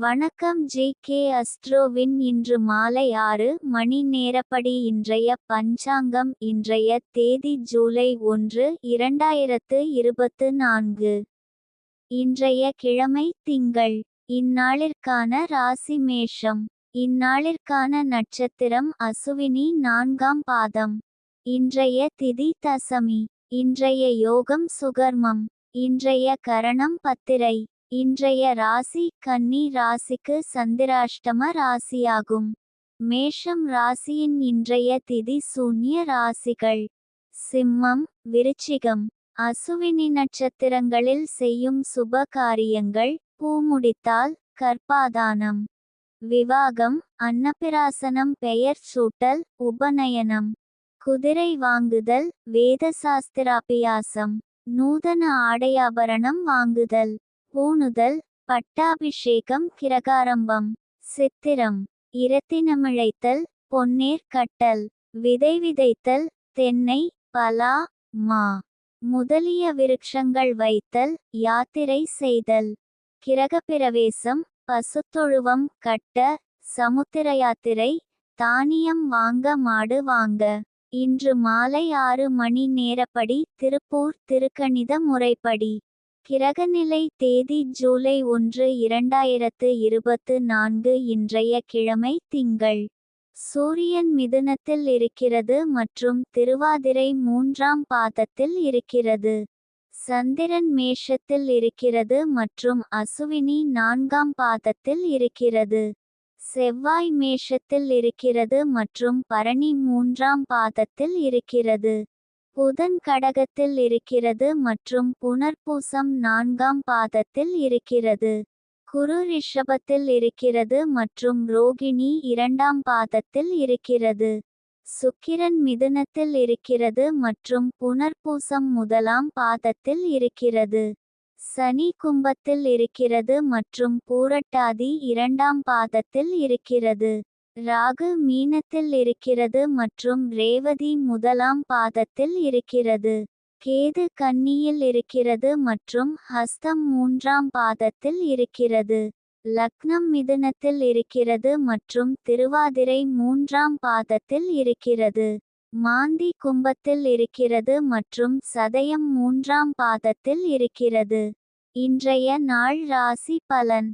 வணக்கம் ஜி.கே. அஸ்ட்ரோவின் இன்று மாலை 6 மணி நேரப்படி இன்றைய பஞ்சாங்கம். இன்றைய தேதி ஜூலை 1, 2024. இன்றைய கிழமை திங்கள். இந்நாளிற்கான ராசி மேஷம். இந்நாளிற்கான நட்சத்திரம் அசுவினி 4ஆம் பாதம். இன்றைய திதி தசமி. இன்றைய யோகம் சுகர்மம். இன்றைய கரணம் பத்திரை. இன்றைய ராசி கன்னி ராசிக்கு சந்திராஷ்டம ராசியாகும். மேஷம் ராசியின் இன்றைய திதி சூன்ய ராசிகள் சிம்மம், விருச்சிகம். அசுவினி நட்சத்திரங்களில் செய்யும் சுப காரியங்கள்: பூமுடித்தால், கர்ப்பாதானம், விவாகம், அன்னப்பிராசனம், பெயர் சூட்டல், உபநயனம், குதிரை வாங்குதல், வேதசாஸ்திராபியாசம், நூதன ஆடையாபரணம் வாங்குதல், பூணுதல், பட்டாபிஷேகம், கிரகாரம்பம். சித்திரம் இரத்தினமிழைத்தல், பொன்னேர் கட்டல், விதை விதைத்தல், தென்னை, பலா, மா முதலிய விருட்சங்கள் வைத்தல், யாத்திரை செய்தல், கிரகப்பிரவேசம், பசுத்தொழுவம் கட்ட, சமுத்திர யாத்திரை, தானியம் வாங்க, மாடு வாங்க. இன்று மாலை 6 மணி நேரப்படி திருப்பூர் திருக்கணித முறைப்படி. கிரகநிலை தேதி ஜூலை 1, 2024. இன்றைய கிழமை திங்கள். சூரியன் மிதுனத்தில் இருக்கிறது மற்றும் திருவாதிரை 3ஆம் பாதத்தில் இருக்கிறது. சந்திரன் மேஷத்தில் இருக்கிறது மற்றும் அசுவினி 4ஆம் பாதத்தில் இருக்கிறது. செவ்வாய் மேஷத்தில் இருக்கிறது மற்றும் பரணி 3ஆம் பாதத்தில் இருக்கிறது. புதன் கடகத்தில் இருக்கிறது மற்றும் புனர்பூசம் 4ஆம் பாதத்தில் இருக்கிறது. குரு ரிஷபத்தில் இருக்கிறது மற்றும் ரோகிணி 2ஆம் பாதத்தில் இருக்கிறது. சுக்கிரன் மிதுனத்தில் இருக்கிறது மற்றும் புனர்பூசம் 1ஆம் பாதத்தில் இருக்கிறது. சனி கும்பத்தில் இருக்கிறது மற்றும் பூரட்டாதி 2ஆம் பாதத்தில் இருக்கிறது. ராகு மீனத்தில் இருக்கிறது மற்றும் ரேவதி 1ஆம் பாதத்தில் இருக்கிறது. கேது கன்னியில் இருக்கிறது மற்றும் ஹஸ்தம் 3ஆம் பாதத்தில் இருக்கிறது. லக்னம் மிதுனத்தில் இருக்கிறது மற்றும் திருவாதிரை 3ஆம் பாதத்தில் இருக்கிறது. மாந்தி கும்பத்தில் இருக்கிறது மற்றும் சதயம் 3ஆம் பாதத்தில் இருக்கிறது. இன்றைய நாள் ராசி பலன்.